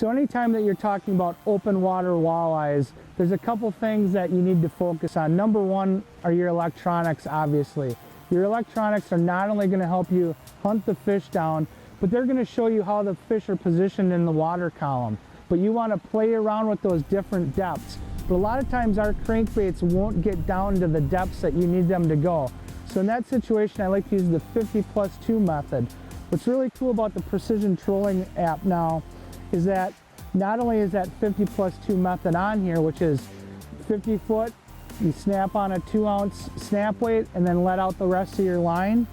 So anytime that you're talking about open water walleyes, there's a couple things that you need to focus on. Number one are your electronics, obviously. Your electronics are not only going to help you hunt the fish down, but they're going to show you how the fish are positioned in the water column. But you want to play around with those different depths. But a lot of times our crankbaits won't get down to the depths that you need them to go. So in that situation, I like to use the 50+2 method. What's really cool about the Precision Trolling app now is that not only is that 50+2 method on here, which is 50 foot, you snap on a 2-ounce snap weight and then let out the rest of your line.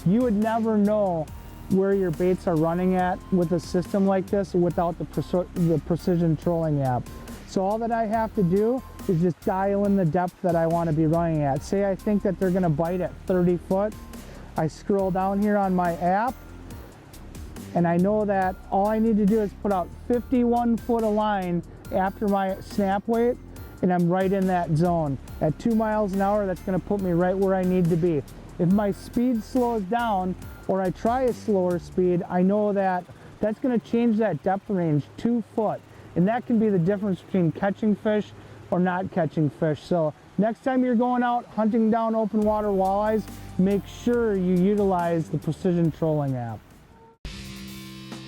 You would never know where your baits are running at with a system like this without the Precision Trolling app. So all that I have to do is just dial in the depth that I want to be running at. Say I think that they're going to bite at 30 foot. I scroll down here on my app, and I know that all I need to do is put out 51 foot of line after my snap weight, and I'm right in that zone. At 2 miles an hour, that's going to put me right where I need to be. If my speed slows down, or I try a slower speed, I know that that's going to change that depth range 2 foot. And that can be the difference between catching fish or not catching fish. So next time you're going out hunting down open water walleyes, make sure you utilize the Precision Trolling app.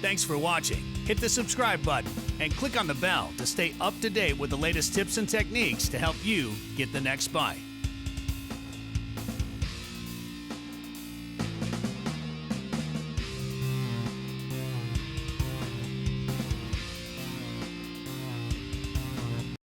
Thanks for watching. Hit the subscribe button and click on the bell to stay up to date with the latest tips and techniques to help you get the next bite.